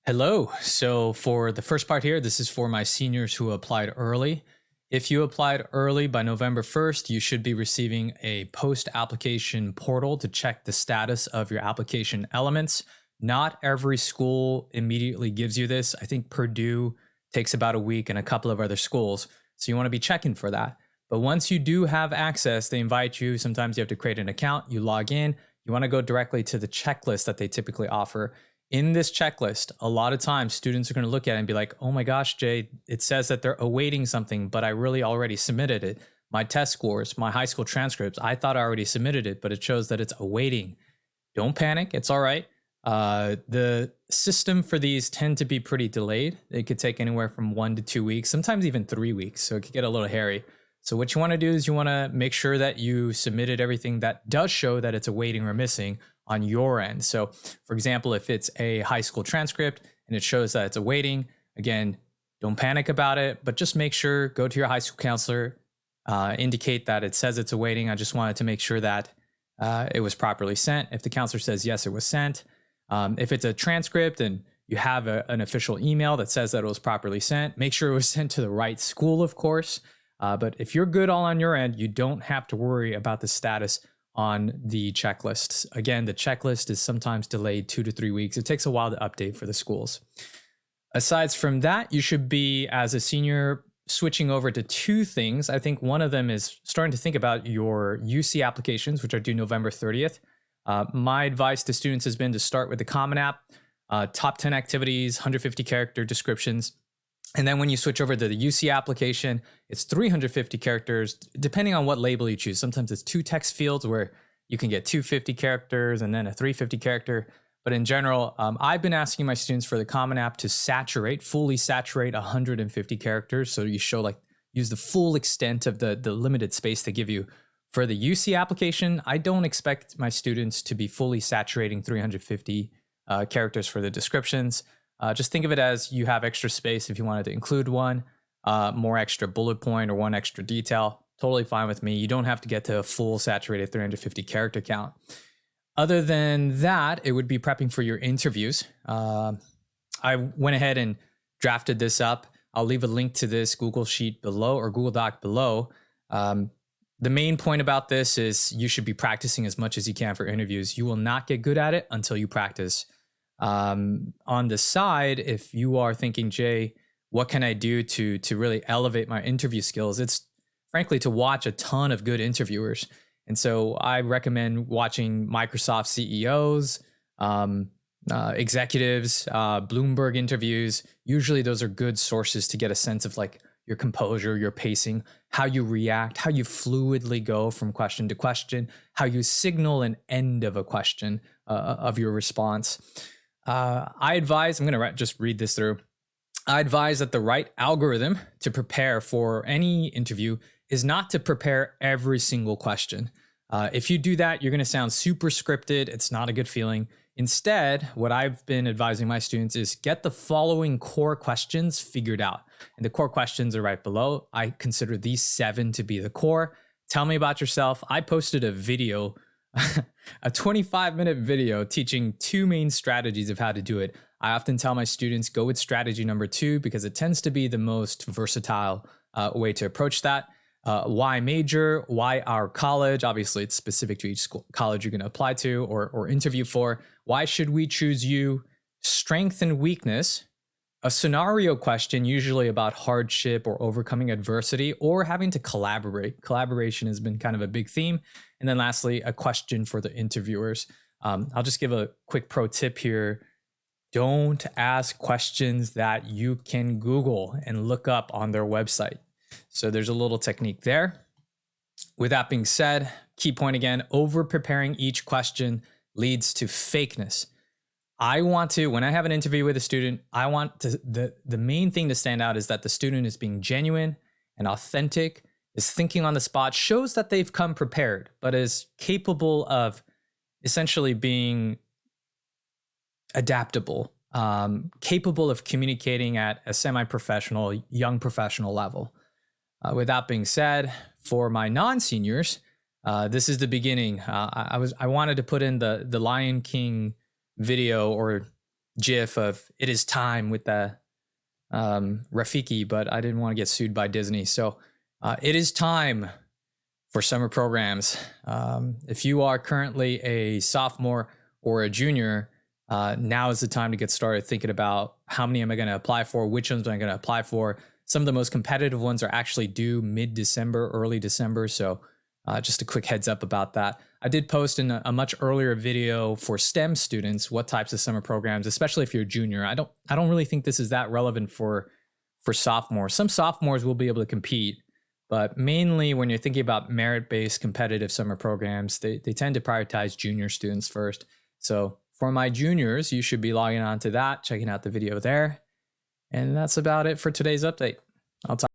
Hello. So, for the first part here, this is for my seniors who applied early. If you applied early by November 1st, you should be receiving a post application portal to check the status of your application elements. Not every school immediately gives you this. I think Purdue takes about a week and a couple of other schools. So, you want to be checking for that. But once you do have access, they invite you. Sometimes you have to create an account, you log in, you want to go directly to the checklist that they typically offer. In this checklist, a lot of times students are going to look at it and be like, oh my gosh, Jay, it says that they're awaiting something, but I really already submitted it. My test scores, my high school transcripts, I thought I already submitted it, but it shows that it's awaiting. Don't panic. It's all right. The system for these tend to be pretty delayed. It could take anywhere from 1 to 2 weeks, sometimes even 3 weeks. So it could get a little hairy. So what you want to do is you want to make sure that you submitted everything that does show that it's awaiting or missing on your end. So for example, if it's a high school transcript and it shows that it's awaiting, again, don't panic about it, but just make sure, go to your high school counselor, indicate that it says it's awaiting. I just wanted to make sure that it was properly sent. If the counselor says yes, it was sent. If it's a transcript and you have an official email that says that it was properly sent, make sure it was sent to the right school, of course. But if you're good all on your end, you don't have to worry about the status on the checklists. Again, the checklist is sometimes delayed 2 to 3 weeks. It takes a while to update for the schools. Aside from that, you should be, as a senior, switching over to two things. I think one of them is starting to think about your UC applications, which are due November 30th. My advice to students has been to start with the Common App, top 10 activities, 150 character descriptions. And then when you switch over to the UC application, it's 350 characters, depending on what label you choose. Sometimes it's two text fields where you can get 250 characters and then a 350 character. But in general, I've been asking my students for the Common App to fully saturate 150 characters. So you use the full extent of the limited space they give you. For the UC application, I don't expect my students to be fully saturating 350 characters for the descriptions. Just think of it as you have extra space if you wanted to include one, more extra bullet point or one extra detail. Totally fine with me. You don't have to get to a full saturated 350 character count. Other than that, it would be prepping for your interviews. I went ahead and drafted this up. I'll leave a link to this Google Sheet below or Google Doc below. The main point about this is you should be practicing as much as you can for interviews. You will not get good at it until you practice. On the side, if you are thinking, Jay, what can I do to really elevate my interview skills? It's frankly to watch a ton of good interviewers. And so I recommend watching Microsoft CEOs, executives, Bloomberg interviews. Usually those are good sources to get a sense of like your composure, your pacing, how you react, how you fluidly go from question to question, how you signal an end of a question of your response. I advise, I'm going to just read this through. I advise that the right algorithm to prepare for any interview is not to prepare every single question. If you do that, you're going to sound super scripted. It's not a good feeling. Instead, what I've been advising my students is get the following core questions figured out. And the core questions are right below. I consider these 7 to be the core. Tell me about yourself. I posted a video, a 25-minute video teaching 2 main strategies of how to do it. I often tell my students, go with strategy number 2 because it tends to be the most versatile way to approach that. Why major? Why our college? Obviously, it's specific to each college you're going to apply to or interview for. Why should we choose you? Strength and weakness. A scenario question, usually about hardship or overcoming adversity or having to collaborate. Collaboration has been kind of a big theme. And then lastly, a question for the interviewers. I'll just give a quick pro tip here. Don't ask questions that you can Google and look up on their website. So there's a little technique there. With that being said, key point again, over preparing each question leads to fakeness. When I have an interview with a student, I want the main thing to stand out is that the student is being genuine and authentic, is thinking on the spot, shows that they've come prepared, but is capable of essentially being adaptable, capable of communicating at a semi-professional, young professional level. With that being said, for my non-seniors, this is the beginning. I wanted to put in the Lion King video or GIF of "it is time" with the Rafiki, but I didn't want to get sued by Disney. So it is time for summer programs. If you are currently a sophomore or a junior, now is the time to get started thinking about how many am I going to apply for, which ones am I going to apply for. Some of the most competitive ones are actually due mid-December, early December. So just a quick heads up about that. I did post in a much earlier video for STEM students what types of summer programs, especially if you're a junior. I don't really think this is that relevant for sophomores. Some sophomores will be able to compete, but mainly when you're thinking about merit-based competitive summer programs, they tend to prioritize junior students first. So for my juniors, you should be logging on to that, checking out the video there. And that's about it for today's update. I'll talk